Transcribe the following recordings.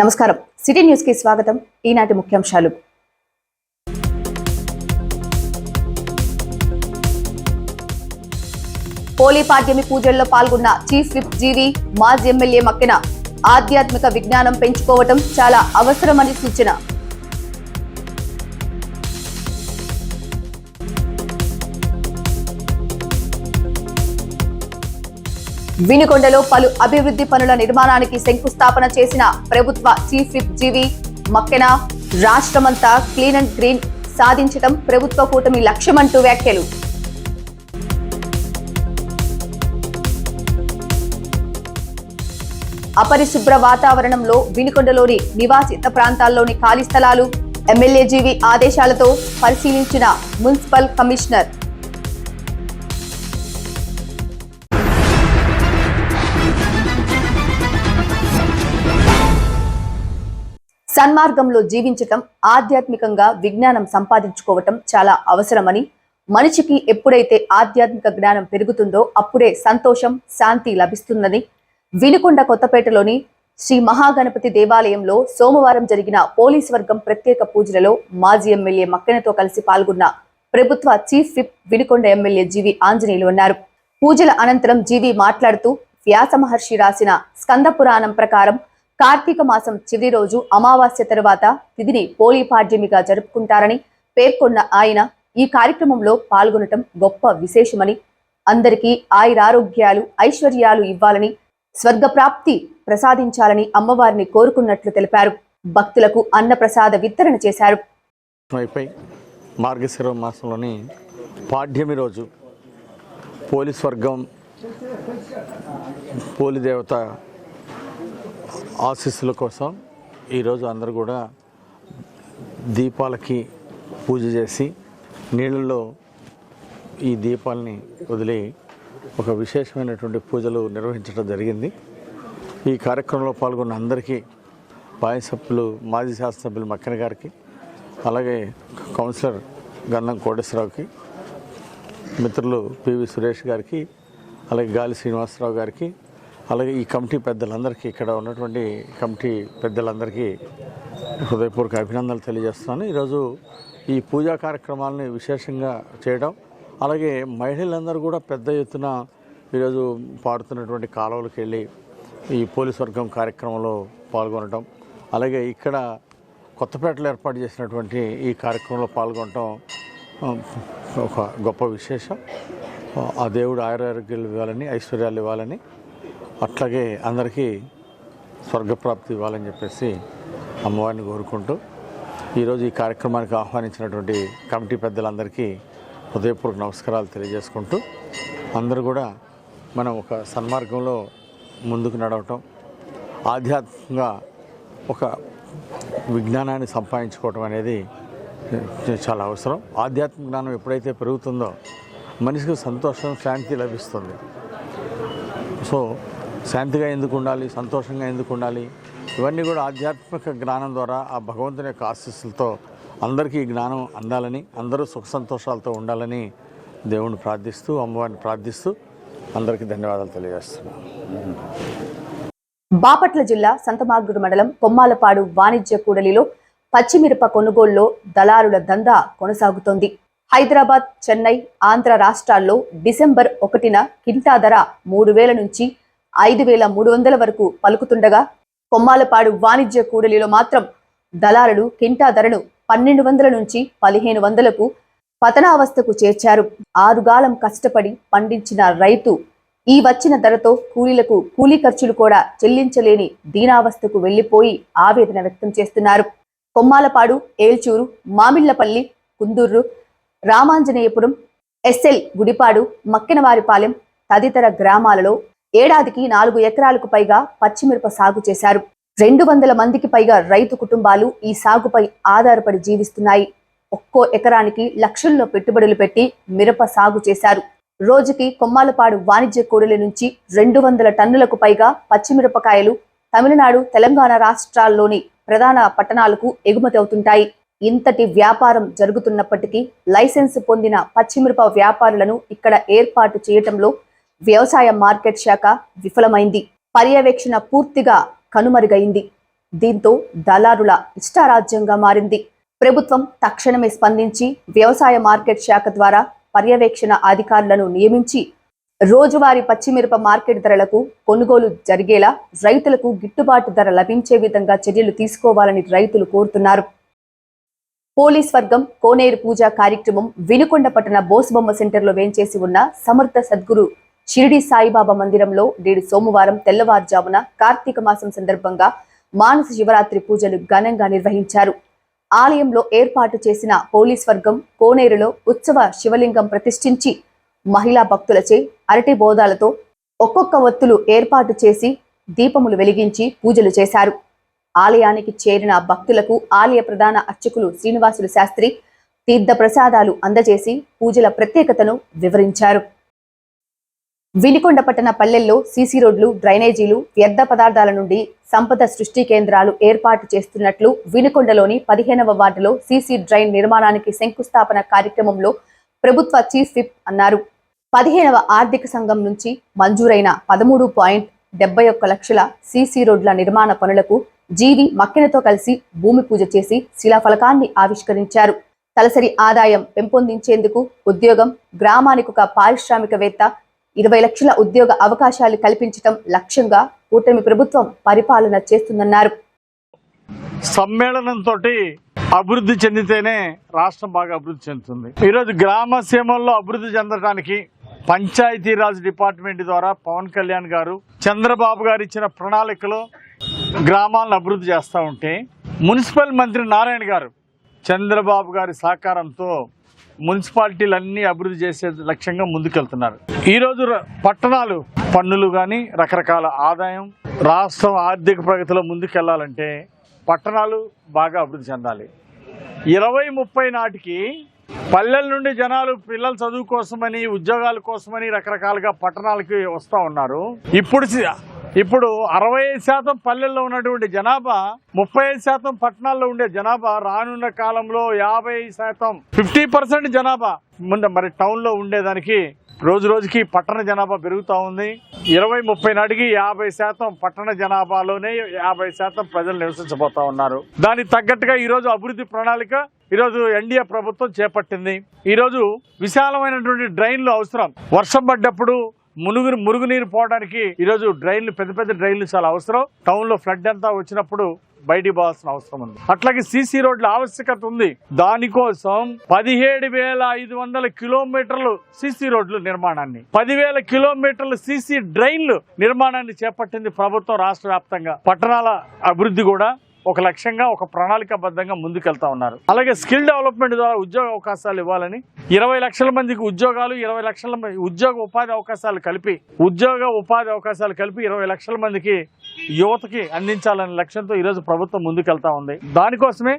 నమస్కారం city news కి స్వాగతం. ఈనాటి ముఖ్యాంశాలు. పోలీ పాడ్యమి పూజల్లో పాల్గొన్న చీఫ్ విప్ జీవి, మాజీ ఎమ్మెల్యే మక్కెన ఆధ్యాత్మిక విజ్ఞానం పెంచుకోవటం చాలా అవసరమని సూచన. వినుకొండలో పలు అభివృద్ధి పనుల నిర్మాణానికి శంకుస్థాపన చేసిన ప్రభుత్వ చీఫ్ విప్ జీవి మక్కెన రాష్ట్రమంతా క్లీన్ అండ్ గ్రీన్ సాధించడం ప్రభుత్వ కూటమి లక్ష్యమంటూ వ్యాఖ్యలు. అపరిశుభ్ర వాతావరణంలో వినుకొండలోని నివాసిత ప్రాంతాల్లోని ఖాళీ స్థలాలు ఎమ్మెల్యే జీవి ఆదేశాలతో పరిశీలించిన మున్సిపల్ కమిషనర్. సన్మార్గంలో జీవించటం, ఆధ్యాత్మికంగా విజ్ఞానం సంపాదించుకోవటం చాలా అవసరమని, మనిషికి ఎప్పుడైతే ఆధ్యాత్మిక జ్ఞానం పెరుగుతుందో అప్పుడే సంతోషం, శాంతి లభిస్తుందని వినుకొండ కొత్తపేటలోని శ్రీ మహాగణపతి దేవాలయంలో సోమవారం జరిగిన పోలీస్ వర్గం ప్రత్యేక పూజలలో మాజీ ఎమ్మెల్యే మక్కెనతో కలిసి పాల్గొన్న ప్రభుత్వ చీఫ్ విప్ వినుకొండ ఎమ్మెల్యే జీవి ఆంజనేయులు అన్నారు. పూజల అనంతరం జీవి మాట్లాడుతూ వ్యాస మహర్షి రాసిన స్కంద పురాణం ప్రకారం కార్తీక మాసం చివరి రోజు అమావాస్య తరువాత తిథిని పోలీ పాడ్యమిగా జరుపుకుంటారని పేర్కొన్న ఆయన ఈ కార్యక్రమంలో పాల్గొనటం గొప్ప విశేషమని, అందరికీ ఆయురారోగ్యాలు, ఐశ్వర్యాలు ఇవ్వాలని, స్వర్గప్రాప్తి ప్రసాదించాలని అమ్మవారిని కోరుకున్నట్లు తెలిపారు. భక్తులకు అన్న ప్రసాద వితరణ చేశారు. మార్గశిర మాసంలోని పాడ్యమి రోజు పోలీస్ వర్గం పోలీ దేవత ఆశీస్సుల కోసం ఈరోజు అందరూ కూడా దీపాలకి పూజ చేసి నీళ్ళల్లో ఈ దీపాలని వదిలి ఒక విశేషమైనటువంటి పూజలు నిర్వహించడం జరిగింది. ఈ కార్యక్రమంలో పాల్గొన్న అందరికీ సభ్యులు, మాజీ శాసనసభ్యులు మక్కెన గారికి, అలాగే కౌన్సిలర్ గన్నం కోటేశ్వరరావుకి, మిత్రులు పివి సురేష్ గారికి, అలాగే గాలి శ్రీనివాసరావు గారికి, అలాగే ఈ కమిటీ పెద్దలందరికీ, ఇక్కడ ఉన్నటువంటి కమిటీ పెద్దలందరికీ హృదయపూర్వక అభినందనలు తెలియజేస్తున్నాను. ఈరోజు ఈ పూజా కార్యక్రమాలని విశేషంగా చేయడం, అలాగే మహిళలందరూ కూడా పెద్ద ఎత్తున ఈరోజు పాడుతున్నటువంటి కాలువలకు వెళ్ళి ఈ పోలీస్ వర్గం కార్యక్రమంలో పాల్గొనడం, అలాగే ఇక్కడ కొత్తపేటలో ఏర్పాటు చేసినటువంటి ఈ కార్యక్రమంలో పాల్గొనడం ఒక గొప్ప విశేషం. ఆ దేవుడు ఆయురారోగ్యాలు ఇవ్వాలని, ఐశ్వర్యాలు ఇవ్వాలని, అట్లాగే అందరికీ స్వర్గప్రాప్తి ఇవ్వాలని చెప్పేసి అమ్మవారిని కోరుకుంటూ ఈరోజు ఈ కార్యక్రమానికి ఆహ్వానించినటువంటి కమిటీ పెద్దలందరికీ హృదయపూర్వక నమస్కారాలు తెలియజేసుకుంటూ, అందరూ కూడా మనం ఒక సన్మార్గంలో ముందుకు నడవటం, ఆధ్యాత్మికంగా ఒక విజ్ఞానాన్ని సంపాదించుకోవటం అనేది చాలా అవసరం. ఆధ్యాత్మిక జ్ఞానం ఎప్పుడైతే పెరుగుతుందో మనిషికి సంతోషం, శాంతి లభిస్తుంది. సో శాంతిగా ఎందుకు ఉండాలి, సంతోషంగా ఎందుకు ఉండాలి, ఇవన్నీ కూడా ఆధ్యాత్మిక జ్ఞానం ద్వారా ఆ భగవంతుని యొక్క ఆశీస్సులతో అందరికీ ఈ జ్ఞానం అందాలని, అందరూ సుఖ సంతోషాలతో ఉండాలని దేవుణ్ణి ప్రార్థిస్తూ, అమ్మవారిని ప్రార్థిస్తూ అందరికీ ధన్యవాదాలు తెలియజేస్తున్నాను. బాపట్ల జిల్లా సంతమాగుడు మండలం కొమ్మాలపాడు వాణిజ్య కూడలిలో పచ్చిమిరప కొనుగోలులో దళారుల దందా కొనసాగుతోంది. హైదరాబాద్, చెన్నై, ఆంధ్ర రాష్ట్రాల్లో డిసెంబర్ 1న కింటా ధర 3,000 నుంచి 5,300 వరకు పలుకుతుండగా కొమ్మాలపాడు వాణిజ్య కూడలిలో మాత్రం దళారులు కింటా ధరను 1,200 నుంచి 1,500కు పతనావస్థకు చేర్చారు. 6 గాలం కష్టపడి పండించిన రైతు ఈ వచ్చిన ధరతో కూలీలకు కూలీ ఖర్చులు కూడా చెల్లించలేని దీనావస్థకు వెళ్లిపోయి ఆవేదన వ్యక్తం చేస్తున్నారు. కొమ్మాలపాడు, ఏల్చూరు, మామిళ్లపల్లి, కుందూరు, రామాంజనేయపురం, ఎస్ఎల్ గుడిపాడు, మక్కెనవారిపాలెం తదితర గ్రామాలలో ఏడాదికి 4 ఎకరాలకు పైగా పచ్చిమిరప సాగు చేశారు. 200 మందికి పైగా రైతు కుటుంబాలు ఈ సాగుపై ఆధారపడి జీవిస్తున్నాయి. ఒక్కో ఎకరానికి లక్షల్లో పెట్టుబడులు పెట్టి మిరప సాగు చేశారు. రోజుకి కొమ్మాలపాడు వాణిజ్య కూడలి నుంచి 200 టన్నులకు పైగా పచ్చిమిరపకాయలు తమిళనాడు, తెలంగాణ రాష్ట్రాల్లోని ప్రధాన పట్టణాలకు ఎగుమతి అవుతుంటాయి. ఇంతటి వ్యాపారం జరుగుతున్నప్పటికీ లైసెన్స్ పొందిన పచ్చిమిరప వ్యాపారులను ఇక్కడ ఏర్పాటు చేయటంలో వ్యవసాయ మార్కెట్ శాఖ విఫలమైంది. పర్యవేక్షణ పూర్తిగా కనుమరుగైంది. దీంతో దళారుల ఇష్టారాజ్యంగా మారింది. ప్రభుత్వం తక్షణమే స్పందించి వ్యవసాయ మార్కెట్ శాఖ ద్వారా పర్యవేక్షణ అధికారులను నియమించి రోజువారీ పచ్చిమిరప మార్కెట్ ధరలకు కొనుగోలు జరిగేలా రైతులకు గిట్టుబాటు ధర లభించే విధంగా చర్యలు తీసుకోవాలని రైతులు కోరుతున్నారు. పోలీస్ వర్గం కోనేరు పూజా కార్యక్రమం వినుకొండ పట్టణ బోసుబొమ్మ సెంటర్లో వేంచేసి ఉన్న సమర్థ సద్గురు షిరిడి సాయిబాబా మందిరంలో నేడు సోమవారం తెల్లవారుజామున కార్తీక మాసం సందర్భంగా మానస శివరాత్రి పూజలు ఘనంగా నిర్వహించారు. ఆలయంలో ఏర్పాటు చేసిన పోలీస్ వర్గం కోనేరులో ఉత్సవ శివలింగం ప్రతిష్ఠించి మహిళా భక్తులచే అరటి బోధాలతో ఒక్కొక్క ఒత్తులు ఏర్పాటు చేసి దీపములు వెలిగించి పూజలు చేశారు. ఆలయానికి చేరిన భక్తులకు ఆలయ ప్రధాన అర్చకులు శ్రీనివాసులు శాస్త్రి తీర్థ ప్రసాదాలు అందజేసి పూజల ప్రత్యేకతను వివరించారు. వినుకొండ పట్టణ పల్లెల్లో సీసీ రోడ్లు, డ్రైనేజీలు, వ్యర్థ పదార్థాల నుండి సంపద సృష్టి కేంద్రాలు ఏర్పాటు చేస్తున్నట్లు వినుకొండలోని 15వ వార్డులో సీసీ డ్రైన్ నిర్మాణానికి శంకుస్థాపన కార్యక్రమంలో ప్రభుత్వ చీఫ్ విప్ అన్నారు. 15వ ఆర్థిక సంఘం నుంచి మంజూరైన 13.71 లక్షల సీసీ రోడ్ల నిర్మాణ పనులకు జీవి మక్కెనతో కలిసి భూమి పూజ చేసి శిలాఫలకాన్ని ఆవిష్కరించారు. తలసరి ఆదాయం పెంపొందించేందుకు ఉద్యోగం, గ్రామానికి ఒక పారిశ్రామికవేత్త, 20 లక్షల ఉద్యోగ అవకాశాలు కల్పించడం లక్ష్యంగా కూటమి ప్రభుత్వం పరిపాలన చేస్తుందన్నారు. సమ్మేళనంతో అభివృద్ధి చెందితేనే రాష్ట్రం బాగా అభివృద్ధి చెందుతుంది. ఈరోజు గ్రామ సీమల్లో అభివృద్ధి చెందడానికి పంచాయతీరాజ్ డిపార్ట్మెంట్ ద్వారా పవన్ కళ్యాణ్ గారు, చంద్రబాబు గారు ఇచ్చిన ప్రణాళికలో గ్రామాలను అభివృద్ధి చేస్తూ ఉంటే, మున్సిపల్ మంత్రి నారాయణ గారు చంద్రబాబు గారి సహకారంతో మున్సిపాలిటీలన్నీ అభివృద్ధి చేసే లక్ష్యంగా ముందుకెళ్తున్నారు. ఈరోజు పట్టణాలు పన్నులు కానీ రకరకాల ఆదాయం, రాష్ట్రం ఆర్థిక ప్రగతిలో ముందుకెళ్లాలంటే పట్టణాలు బాగా అభివృద్ధి చెందాలి. 2030 నాటికి పల్లెల నుండి జనాలు పిల్లల చదువు కోసమని, ఉద్యోగాల కోసమని రకరకాలుగా పట్టణాలకి వస్తూ ఉన్నారు. ఇప్పుడు 65% పల్లెల్లో ఉన్నటువంటి జనాభా, 35% పట్టణాల్లో ఉండే జనాభా రానున్న కాలంలో 50% జనాభా మరి టౌన్ లో ఉండేదానికి రోజు రోజుకి పట్టణ జనాభా పెరుగుతూ ఉంది. 2030 నాటికి 50% పట్టణ జనాభాలోనే 50% ప్రజలు నివసించబోతా ఉన్నారు. దానికి తగ్గట్టుగా ఈరోజు అభివృద్ధి ప్రణాళిక ఈరోజు ఎన్డీఏ ప్రభుత్వం చేపట్టింది. ఈరోజు విశాలమైనటువంటి డ్రైన్లు అవసరం. వర్షం పడ్డప్పుడు మురుగునీరు పోవడానికి ఈరోజు డ్రైన్లు, పెద్ద పెద్ద డ్రైన్లు చాలా అవసరం. టౌన్ లో ఫ్లడ్ అంతా వచ్చినప్పుడు బయటికి పోవాల్సిన అవసరం ఉంది. అట్లాగే సీసీ రోడ్ల ఆవశ్యకత ఉంది. దానికోసం 17,500 కిలోమీటర్లు సీసీ రోడ్లు నిర్మాణాన్ని, 10,000 కిలోమీటర్ల సీసీ డ్రైన్లు నిర్మాణాన్ని చేపట్టింది ప్రభుత్వం రాష్ట్ర వ్యాప్తంగా. పట్టణాల అభివృద్ధి కూడా ఒక లక్ష్యంగా, ఒక ప్రణాళికాబద్ధంగా ముందుకెళ్తా ఉన్నారు. అలాగే స్కిల్ డెవలప్మెంట్ ద్వారా ఉద్యోగ అవకాశాలు ఇవ్వాలని 20 లక్షల మందికి ఉద్యోగాలు, 20 లక్షల ఉద్యోగ ఉపాధి అవకాశాలు కలిపి 20 లక్షల మందికి యువతకి అందించాలనే లక్ష్యంతో ఈరోజు ప్రభుత్వం ముందుకెళ్తా ఉంది. దానికోసమే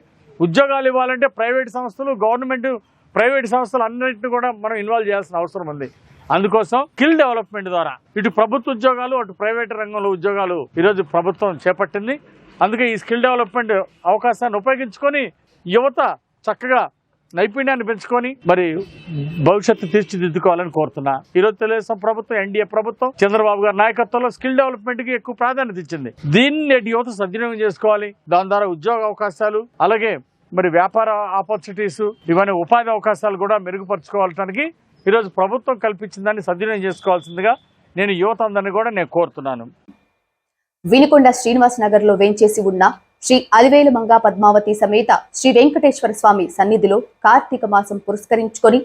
ఉద్యోగాలు ఇవ్వాలంటే ప్రైవేట్ సంస్థలు, గవర్నమెంట్, ప్రైవేట్ సంస్థలు అన్నింటినీ కూడా మనం ఇన్వాల్వ్ చేయాల్సిన అవసరం ఉంది. అందుకోసం స్కిల్ డెవలప్మెంట్ ద్వారా ఇటు ప్రభుత్వ ఉద్యోగాలు, అటు ప్రైవేట్ రంగంలో ఉద్యోగాలు ఈరోజు ప్రభుత్వం చేపట్టింది. అందుకే ఈ స్కిల్ డెవలప్మెంట్ అవకాశాన్ని ఉపయోగించుకొని యువత చక్కగా నైపుణ్యాన్ని పెంచుకొని మరి భవిష్యత్తు తీర్చిదిద్దుకోవాలని కోరుతున్నా. ఈరోజు తెలుగుదేశం ప్రభుత్వం, ఎన్డీఏ ప్రభుత్వం, చంద్రబాబు గారి నాయకత్వంలో స్కిల్ డెవలప్మెంట్ కి ఎక్కువ ప్రాధాన్యత ఇచ్చింది. దీన్ని యువత సద్వినియోగం చేసుకోవాలి. దాని ద్వారా ఉద్యోగ అవకాశాలు, అలాగే మరి వ్యాపార ఆపర్చునిటీస్, ఇవన్నీ ఉపాధి అవకాశాలు కూడా మెరుగుపరచుకోవడానికి ఈరోజు ప్రభుత్వం కల్పించిన దాన్ని సద్వినియోగం చేసుకోవాల్సిందిగా నేను యువత అందరినీ కూడా నేను కోరుతున్నాను. వినుకొండ శ్రీనివాస్ నగర్ లో వేంచేసి ఉన్న శ్రీ అలివేలు మంగా పద్మావతి సమేత శ్రీ వెంకటేశ్వర స్వామి సన్నిధిలో కార్తీక మాసం పురస్కరించుకొని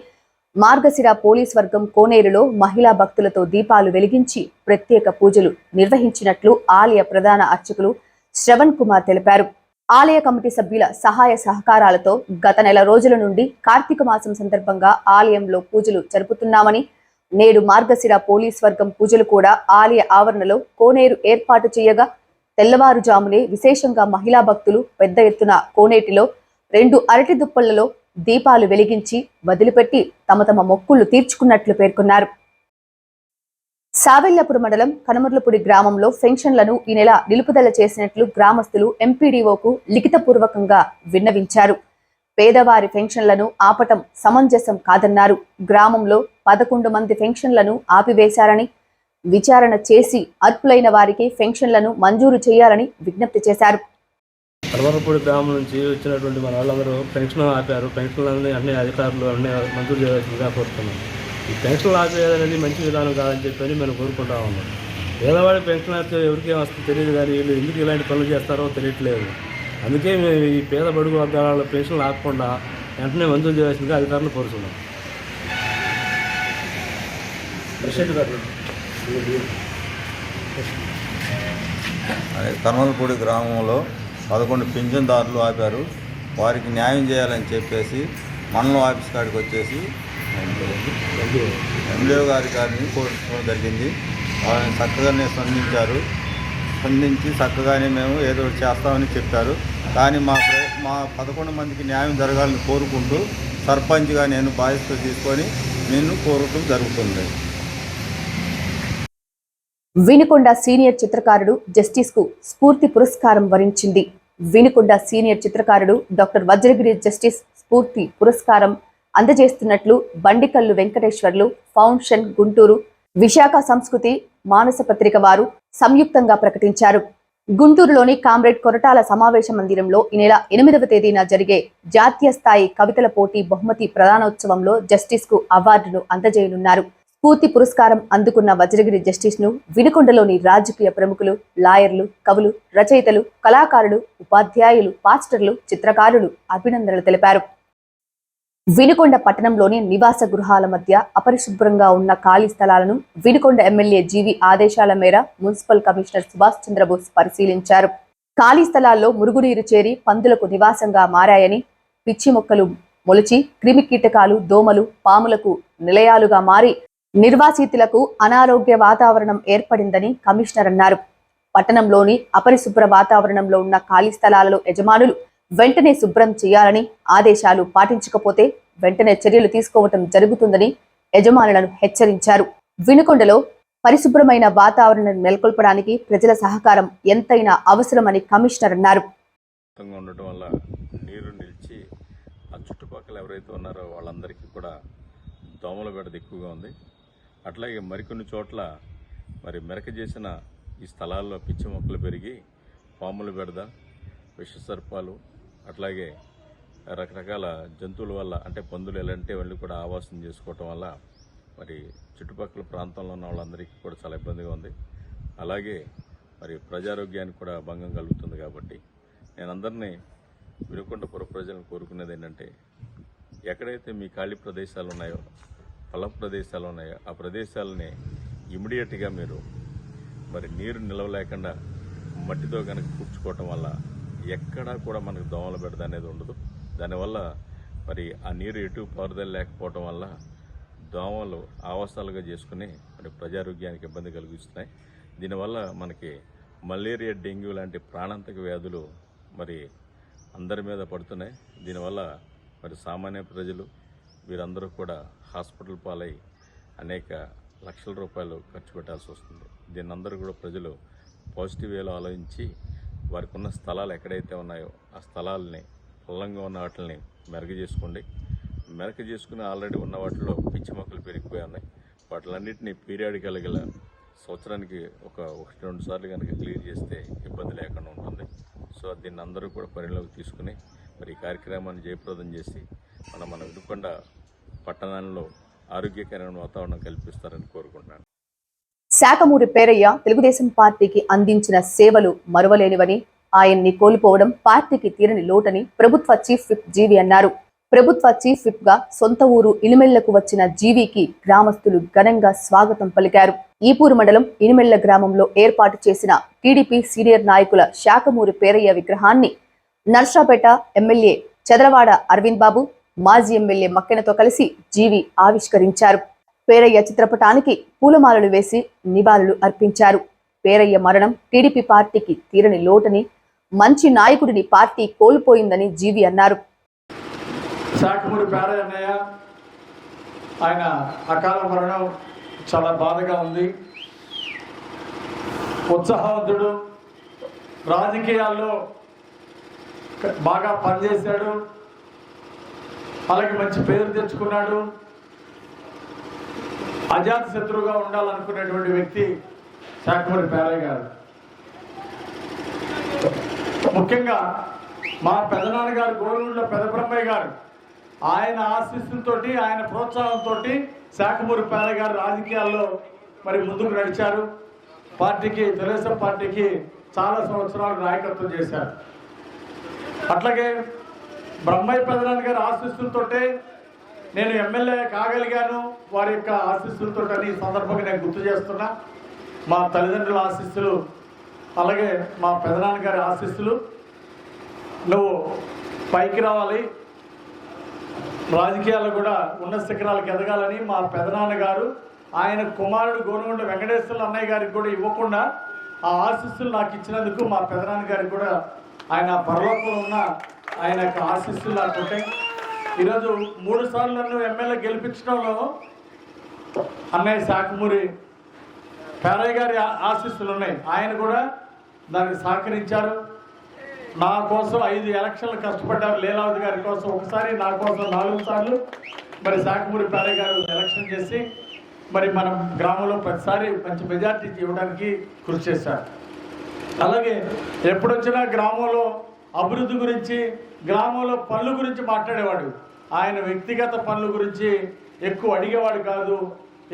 మార్గశిర పోలీస్ వర్గం కోనేరులో మహిళా భక్తులతో దీపాలు వెలిగించి ప్రత్యేక పూజలు నిర్వహించినట్లు ఆలయ ప్రధాన అర్చకులు శ్రవణ్ కుమార్ తెలిపారు. ఆలయ కమిటీ సభ్యుల సహాయ సహకారాలతో గత నెల రోజుల నుండి కార్తీక మాసం సందర్భంగా ఆలయంలో పూజలు జరుపుతున్నామని, నేడు మార్గశిర పోలీస్ వర్గం పూజలు కూడా ఆలయ ఆవరణలో కోనేరు ఏర్పాటు చేయగా తెల్లవారుజామునే విశేషంగా మహిళా భక్తులు పెద్ద ఎత్తున కోనేటిలో 2 అరటి దుప్పళ్లలో దీపాలు వెలిగించి వదిలిపెట్టి తమ తమ మొక్కులు తీర్చుకున్నట్లు పేర్కొన్నారు. సావెల్లపురం మండలం కనమర్లపూడి గ్రామంలో పెన్షన్లను ఈ నెల నిలుపుదల చేసినట్లు గ్రామస్తులు ఎంపీడీఓకు లిఖితపూర్వకంగా విన్నవించారు. పేదవారి పెన్షన్లను ఆపటం సమంజసం కాదన్నారు. గ్రామంలో 11 మంది పెన్షన్లను ఆపివేశారని, విచారణ చేసి అర్హులైన వారికి పెన్షన్లను మంజూరు చేయాలని విజ్ఞప్తి చేశారు. కడవరపూడి గ్రామం నుంచి వచ్చినటువంటి మన వాళ్ళందరూ పెన్షన్ ఆపారు. పెన్షన్లన్నీ అన్ని అధికారులు అన్ని మంజూరు చేయవలసిందిగా కోరుతున్నాం. ఈ పెన్షన్లు ఆపేది అనేది మంచి విధానం కాదని చెప్పని మేము కోరుకుంటా ఉన్నాం. పేదవాడి పెన్షన్ ఆపితే ఎవరికేం వస్తుందో తెలియదు, కానీ వీళ్ళు ఎందుకు ఇలాంటి పనులు చేస్తారో తెలియట్లేదు. అందుకే మేము ఈ పేద బడుగు వర్గాల పెన్షన్లు ఆపకుండా వెంటనే మంజూరు చేయవలసిందిగా అధికారులు కోరుతున్నాం. కర్మలపూడి గ్రామంలో 11 పింఛన్దారులు ఆపారు. వారికి న్యాయం చేయాలని చెప్పేసి మండలం ఆఫీస్ కాడికి వచ్చేసి ఎండిఓ గారిని కోరుకోవడం జరిగింది. వాళ్ళని చక్కగానే స్పందించి చక్కగానే మేము ఏదో ఒకటి చేస్తామని చెప్పారు. కానీ మా 11 మందికి న్యాయం జరగాలని కోరుకుంటూ సర్పంచ్గా నేను బాధ్యత తీసుకొని నేను కోరటం జరుగుతుంది. వినుకొండ సీనియర్ చిత్రకారుడు జస్టిస్ కు స్ఫూర్తి పురస్కారం వరించింది. వినుకొండ సీనియర్ చిత్రకారుడు డాక్టర్ వజ్రగిరి జస్టిస్ స్ఫూర్తి పురస్కారం అందజేస్తున్నట్లు బండికల్లు వెంకటేశ్వర్లు ఫౌండేషన్ గుంటూరు, విశాఖ సంస్కృతి మానస పత్రిక వారు సంయుక్తంగా ప్రకటించారు. గుంటూరులోని కామ్రేడ్ కొరటాల సమావేశ మందిరంలో ఈ నెల 8వ తేదీన జరిగే జాతీయ స్థాయి కవితల పోటీ బహుమతి ప్రదానోత్సవంలో జస్టిస్ కు అవార్డును అందజేయనున్నారు. స్ఫూర్తి పురస్కారం అందుకున్న వజ్రగిరి జస్టిస్ ను వినుకొండలోని రాజకీయ ప్రముఖులు, లాయర్లు, కవులు, రచయితలు, కళాకారులు, ఉపాధ్యాయులు, పాస్టర్లు, చిత్రకారులు అభినందనలు తెలిపారు. వినుకొండ పట్టణంలోని నివాస గృహాల మధ్య అపరిశుభ్రంగా ఉన్న ఖాళీ స్థలాలను వినుకొండ ఎమ్మెల్యే జీవి ఆదేశాల మేర మున్సిపల్ కమిషనర్ సుభాష్ చంద్రబోస్ పరిశీలించారు. ఖాళీ స్థలాల్లో మురుగునీరు చేరి పందులకు నివాసంగా మారాయని, పిచ్చి మొక్కలు మొలిచి క్రిమి కీటకాలు, దోమలు, పాములకు నిలయాలుగా మారి నిర్వాసితులకు అనారోగ్య వాతావరణం ఏర్పడిందని కమిషనర్ అన్నారు. పట్టణంలోని అపరిశుభ్ర వాతావరణంలో ఉన్న ఖాళీ స్థలాలలో యజమానులు వెంటనే శుభ్రం చేయాలని, ఆదేశాలు పాటించకపోతే వెంటనే చర్యలు తీసుకోవటం జరుగుతుందని యజమానులను హెచ్చరించారు. వినుకొండలో పరిశుభ్రమైన వాతావరణం నెలకొల్పడానికి ప్రజల సహకారం ఎంతైనా అవసరమని కమిషనర్ అన్నారు. ఉండటం వల్ల నీరు నిలిచి ఆ చుట్టుపక్కల ఎవరైతే ఉన్నారో వాళ్ళందరికీ కూడా దోమల బెడద ఎక్కువగా ఉంది. అట్లాగే మరికొన్ని చోట్ల మరి మెరక చేసిన ఈ స్థలాల్లో పిచ్చి మొక్కలు పెరిగి పాముల బెడద, విషసర్పాలు, అట్లాగే రకరకాల జంతువుల వల్ల, అంటే పందులు ఎలాంటి వాళ్ళు కూడా ఆవాసం చేసుకోవటం వల్ల మరి చుట్టుపక్కల ప్రాంతంలో ఉన్న వాళ్ళందరికీ కూడా చాలా ఇబ్బందిగా ఉంది. అలాగే మరి ప్రజారోగ్యానికి కూడా భంగం కలుగుతుంది. కాబట్టి నేను అందరినీ వినుకొండ పుర ప్రజలను కోరుకునేది ఏంటంటే, ఎక్కడైతే మీ ఖాళీ ప్రదేశాలు ఉన్నాయో, పొల ప్రదేశాలు ఉన్నాయో, ఆ ప్రదేశాలని ఇమీడియట్గా మీరు మరి నీరు నిలవలేకుండా మట్టితో కనుక పూడ్చుకోవటం వల్ల ఎక్కడా కూడా మనకు దోమల బెడద అనేది ఉండదు. దానివల్ల మరి ఆ నీరు ఎటు పారుదల లేకపోవటం వల్ల దోమలు ఆవాసాలుగా చేసుకుని మరి ప్రజారోగ్యానికి ఇబ్బంది కలిగిస్తున్నాయి. దీనివల్ల మనకి మలేరియా, డెంగ్యూ లాంటి ప్రాణాంతక వ్యాధులు మరి అందరి మీద పడుతున్నాయి. దీనివల్ల మరి సామాన్య ప్రజలు వీరందరూ కూడా హాస్పిటల్ పాలై అనేక లక్షల రూపాయలు ఖర్చు పెట్టాల్సి వస్తుంది. దీన్ని అందరూ కూడా ప్రజలు పాజిటివ్ వేలో ఆలోచించి వారికి ఉన్న స్థలాలు ఎక్కడైతే ఉన్నాయో ఆ స్థలాలని పొల్లంగా ఉన్న వాటిని మెరగ చేసుకోండి. మెరక చేసుకుని ఆల్రెడీ ఉన్న వాటిలో పిచ్చి మొక్కలు పెరిగిపోయి ఉన్నాయి. వాటిలన్నింటినీ పీరియాడికల్గా సంవత్సరానికి 1-2 సార్లు కనుక క్లియర్ చేస్తే ఇబ్బంది లేకుండా ఉంటుంది. సో దీన్ని అందరూ కూడా పరిగణలోకి తీసుకుని మరి ఈ కార్యక్రమాన్ని జయప్రదం చేసి మన వినుకొండ పట్టణంలో ఆరోగ్యకరమైన వాతావరణం కల్పిస్తారని కోరుకుంటున్నాను. శాఖమూరి పేరయ్య తెలుగుదేశం పార్టీకి అందించిన సేవలు మరువలేనివని, ఆయన్ని కోల్పోవడం పార్టీకి తీరని లోటని ప్రభుత్వ చీఫ్ విప్ జీవి అన్నారు. ప్రభుత్వ చీఫ్ విప్ గా సొంత ఊరు ఇనిమెళ్లకు వచ్చిన జీవికి గ్రామస్తులు ఘనంగా స్వాగతం పలికారు. ఈపూరు మండలం ఇనిమెళ్ల గ్రామంలో ఏర్పాటు చేసిన టీడీపీ సీనియర్ నాయకుల శాఖమూరి పేరయ్య విగ్రహాన్ని నర్సాపేట ఎమ్మెల్యే చదలవాడ అరవింద్ బాబు, మాజీ ఎమ్మెల్యే మక్కెనతో కలిసి జీవి ఆవిష్కరించారు. పేరయ్య చిత్రపటానికి పూలమాలలు వేసి నివాళులు అర్పించారు. పేరయ్య మరణం టీడీపీ పార్టీకి తీరని లోటని, మంచి నాయకుడిని పార్టీ కోల్పోయిందని జీవి అన్నారు. శాఖమూరి పేరయ్య అన్నయ్య ఆయన అకాల మరణం చాలా బాధగా ఉంది. ఉత్సాహవంతుడు, రాజకీయాల్లో బాగా పనిచేశాడు, అలాగే మంచి పేరు తెచ్చుకున్నాడు. అజాత శత్రువుగా ఉండాలనుకునేటువంటి వ్యక్తి శాఖమూరి పేరయ్య గారు. ముఖ్యంగా మా పెదనాన్నగారు గోవిందుల పెదబ్రహ్మయ్య గారు ఆయన ఆశీస్సులతోటి ఆయన ప్రోత్సాహంతో శాఖమూరి పేరయ్య గారు రాజకీయాల్లో మరి ముందుకు నడిచారు. పార్టీకి తెలుగుదేశం పార్టీకి చాలా సంవత్సరాలు నాయకత్వం చేశారు. అట్లాగే బ్రహ్మయ్య పెదనాన్న గారి ఆశీస్సులతోటే నేను ఎమ్మెల్యే కాగలిగాను, వారి యొక్క ఆశీస్సులతో అని ఈ సందర్భంగా నేను గుర్తు చేస్తున్నా. మా తల్లిదండ్రుల ఆశీస్సులు, అలాగే మా పెదనాన్న గారి ఆశీస్సులు, నువ్వు పైకి రావాలి, రాజకీయాలు కూడా ఉన్నత శిఖరాలకు ఎదగాలని మా పెదనాన్న గారు ఆయన కుమారుడు గోనుగొండ వెంకటేశ్వర్ల అన్నయ్య గారికి కూడా ఇవ్వకుండా ఆ ఆశీస్సులు నాకు ఇచ్చినందుకు మా పెదనాన్న గారికి కూడా ఆయన పరలోకంలో ఉన్న ఆయన యొక్క ఆశీస్సులు నాకు ఉంటాయి. ఈరోజు 3 సార్లు నన్ను ఎమ్మెల్యే గెలిపించడంలో అన్నయ్య శాఖమూరి పేరయ్య గారి ఆశీస్సులు ఉన్నాయి. ఆయన కూడా దానికి సహకరించారు. నా కోసం 5 ఎలక్షన్లు కష్టపడ్డారు. లీలావతి గారి కోసం ఒకసారి, నా కోసం 4 సార్లు మరి శాఖమూరి పేరయ్య గారు ఎలక్షన్ చేసి మరి మన గ్రామంలో ప్రతిసారి మంచి మెజార్టీ ఇవ్వడానికి కృషి చేశారు. అలాగే ఎప్పుడొచ్చినా గ్రామంలో అభివృద్ధి గురించి, గ్రామంలో పనుల గురించి మాట్లాడేవాడు. ఆయన వ్యక్తిగత పనుల గురించి ఎక్కువ అడిగేవాడు కాదు.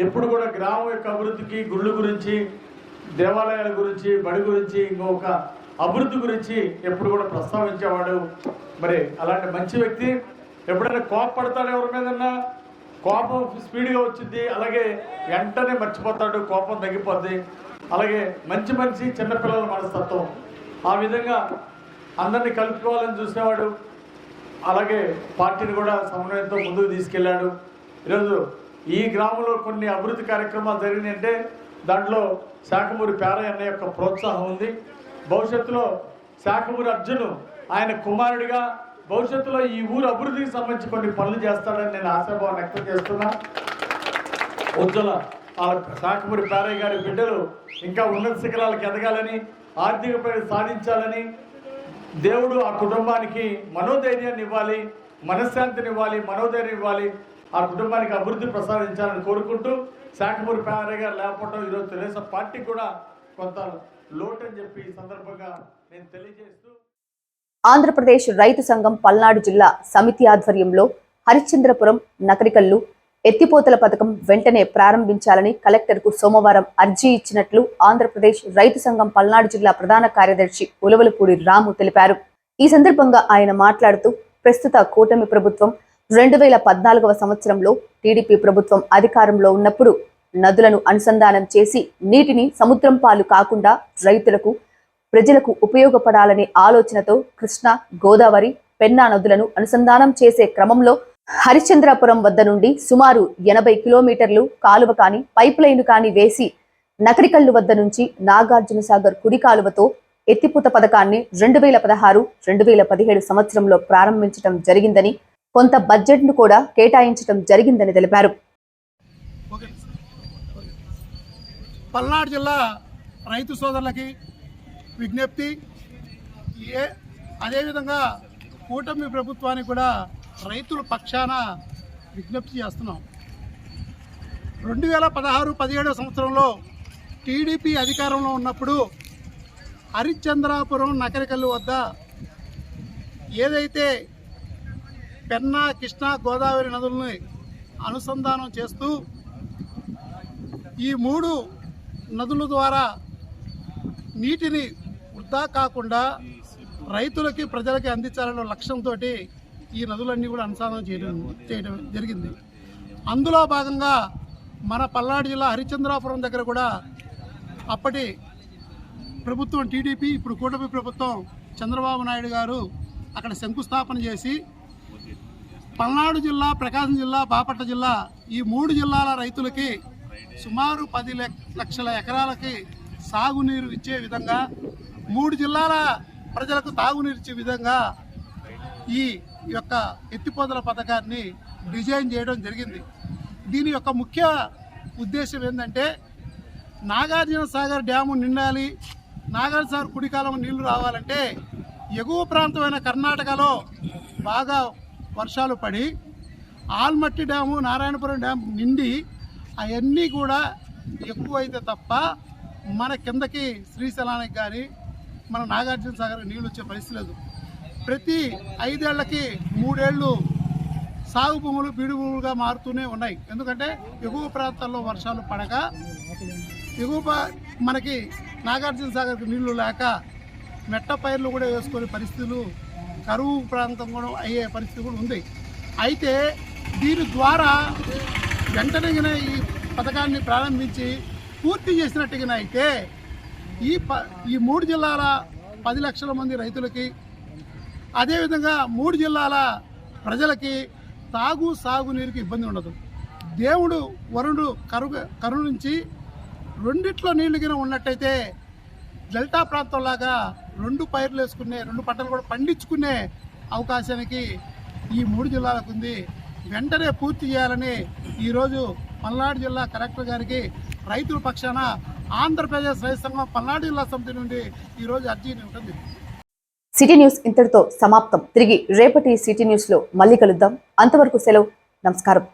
ఎప్పుడు కూడా గ్రామం యొక్క అభివృద్ధికి, గుళ్ళు గురించి, దేవాలయాల గురించి, బడి గురించి, ఇంకొక అభివృద్ధి గురించి ఎప్పుడు కూడా ప్రస్తావించేవాడు. మరి అలాంటి మంచి వ్యక్తి. ఎప్పుడైనా కోపపడతాడు, ఎవరి మీదన్నా కోపం స్పీడ్గా వచ్చింది, అలాగే వెంటనే మర్చిపోతాడు, కోపం తగ్గిపోద్ది. అలాగే మంచి మనిషి, చిన్నపిల్లల మనస్తత్వం. ఆ విధంగా అందరినీ కలుపుకోవాలని చూసేవాడు. అలాగే పార్టీని కూడా సమన్వయంతో ముందుకు తీసుకెళ్ళాడు. ఈరోజు ఈ గ్రామంలో కొన్ని అభివృద్ధి కార్యక్రమాలు జరిగినాయంటే దాంట్లో శాఖమూరి పేరయ్య అన్న యొక్క ప్రోత్సాహం ఉంది. భవిష్యత్తులో శాఖమూరి అర్జున్ ఆయన కుమారుడిగా భవిష్యత్తులో ఈ ఊరు అభివృద్ధికి సంబంధించి కొన్ని పనులు చేస్తాడని నేను ఆశాభావం వ్యక్తం చేస్తున్నా. ఉజ్వల శాఖమూరి పేరయ్య గారి బిడ్డలు ఇంకా ఉన్నత శిఖరాలకు ఎదగాలని, ఆర్థిక ప్రగతి సాధించాలని, దేవుడు ఆ కుటుంబానికి మనోధైర్యాన్ని ఇవ్వాలి, మనశ్శాంతిని ఇవ్వాలి, మనోధైర్యం ఇవ్వాలి, ఆ కుటుంబానికి అభివృద్ధి ప్రసాదించాలని కోరుకుంటూ శాఖమూరి పేరయ్య గారు లేకపోవడం ఈరోజు తెలుగుదేశం పార్టీకి కూడా కొంత లోటు అని చెప్పి ఈ సందర్భంగా నేను తెలియజేస్తూ, ఆంధ్రప్రదేశ్ రైతు సంఘం పల్నాడు జిల్లా సమితి ఆధ్వర్యంలో హరిశ్చంద్రపురం నకరికల్లు ఎత్తిపోతల పథకం వెంటనే ప్రారంభించాలని కలెక్టర్కు సోమవారం అర్జీ ఇచ్చినట్లు ఆంధ్రప్రదేశ్ రైతు సంఘం పల్నాడు జిల్లా ప్రధాన కార్యదర్శి ఉలవలపూడి రాము తెలిపారు. ఈ సందర్భంగా ఆయన మాట్లాడుతూ ప్రస్తుత కూటమి ప్రభుత్వం 2014వ సంవత్సరంలో టీడీపీ ప్రభుత్వం అధికారంలో ఉన్నప్పుడు నదులను అనుసంధానం చేసి నీటిని సముద్రం పాలు కాకుండా రైతులకు, ప్రజలకు ఉపయోగపడాలనే ఆలోచనతో కృష్ణా, గోదావరి, పెన్నా నదులను అనుసంధానం చేసే క్రమంలో హరిశ్చంద్రపురం వద్ద నుండి సుమారు 80 కిలోమీటర్లు కాలువ కాని, పైప్ లైన్ కాని వేసి నకరికల్లు వద్ద నుంచి నాగార్జున సాగర్ కుడి కాలువతో ఎత్తిపోత పథకాన్ని 2016-2017 సంవత్సరంలో ప్రారంభించడం జరిగిందని, కొంత బడ్జెట్ను కూడా కేటాయించడం జరిగిందని తెలిపారు. పల్నాడు జిల్లా రైతు సోదరులకి విజ్ఞప్తి, అదేవిధంగా కూటమి ప్రభుత్వానికి కూడా రైతుల పక్షాన విజ్ఞప్తి చేస్తున్నాం. 2016-17 సంవత్సరంలో టీడీపీ అధికారంలో ఉన్నప్పుడు హరిశ్చంద్రాపురం నకరికల్లు వద్ద ఏదైతే పెన్నా, కృష్ణా, గోదావరి నదులని అనుసంధానం చేస్తూ ఈ 3 నదుల ద్వారా నీటిని వృధా కాకుండా రైతులకి, ప్రజలకి అందించాలనే లక్ష్యంతో ఈ నదులన్నీ కూడా అనుసంధానం చేయడం జరిగింది. అందులో భాగంగా మన పల్నాడు జిల్లా హరిశ్చంద్రాపురం దగ్గర కూడా అప్పటి ప్రభుత్వం టీడీపీ, ఇప్పుడు కూటమి ప్రభుత్వం చంద్రబాబు నాయుడు గారు అక్కడ శంకుస్థాపన చేసి పల్నాడు జిల్లా, ప్రకాశం జిల్లా, బాపట్ల జిల్లా ఈ 3 జిల్లాల రైతులకి సుమారు 10 లక్షల ఎకరాలకి సాగునీరు ఇచ్చే విధంగా, 3 జిల్లాల ప్రజలకు తాగునీరు ఇచ్చే విధంగా ఈ యొక్క ఎత్తిపోతల పథకాన్ని డిజైన్ చేయడం జరిగింది. దీని యొక్క ముఖ్య ఉద్దేశం ఏంటంటే నాగార్జున సాగర్ డ్యాము నిండాలి, నాగార్జున సాగర్ కుడికాలం నీళ్లు రావాలంటే ఎగువ ప్రాంతమైన కర్ణాటకలో బాగా వర్షాలు పడి ఆల్మట్టి డ్యాము, నారాయణపురం డ్యామ్ నిండి అవన్నీ కూడా ఎక్కువైతే తప్ప మన కిందకి శ్రీశైలానికి కానీ మన నాగార్జున సాగర్ నీళ్ళు వచ్చే పరిస్థితి లేదు. ప్రతి 5 ఏళ్లకి 3 ఏళ్ళు సాగు భూములు బీడు భూములుగా మారుతూనే ఉన్నాయి. ఎందుకంటే ఎగువ ప్రాంతాల్లో వర్షాలు పడక మనకి నాగార్జున సాగర్కి నీళ్లు లేక మెట్ట పైర్లు కూడా వేసుకునే పరిస్థితులు, కరువు ప్రాంతం కూడా అయ్యే పరిస్థితి కూడా ఉంది. అయితే దీని ద్వారా వెంటనే ఈ పథకాన్ని ప్రారంభించి పూర్తి చేసినట్టుగా అయితే ఈ 3 జిల్లాల 10 లక్షల మంది రైతులకి, అదేవిధంగా 3 జిల్లాల ప్రజలకి సాగునీరుకి ఇబ్బంది ఉండదు. దేవుడు వరుణుడు కరుణించి రెండిట్లో నీళ్లు గిన ఉన్నట్టయితే డెల్టా ప్రాంతంలాగా 2 పైర్లు వేసుకునే, 2 పంటలు కూడా పండించుకునే అవకాశానికి ఈ 3 జిల్లాలకు ఉంది. వెంటనే పూర్తి చేయాలని ఈరోజు పల్నాడు జిల్లా కలెక్టర్ గారికి రైతుల పక్షాన ఆంధ్రప్రదేశ్ రైతు సంఘం పల్నాడు జిల్లా సమితి నుండి ఈరోజు అర్జీని ఉంటుంది. సిటీ న్యూస్ ఇంతటితో సమాప్తం. తిరిగి రేపటి సిటీ న్యూస్ లో మళ్ళీ కలుద్దాం. అంతవరకు సెలవు. నమస్కారం.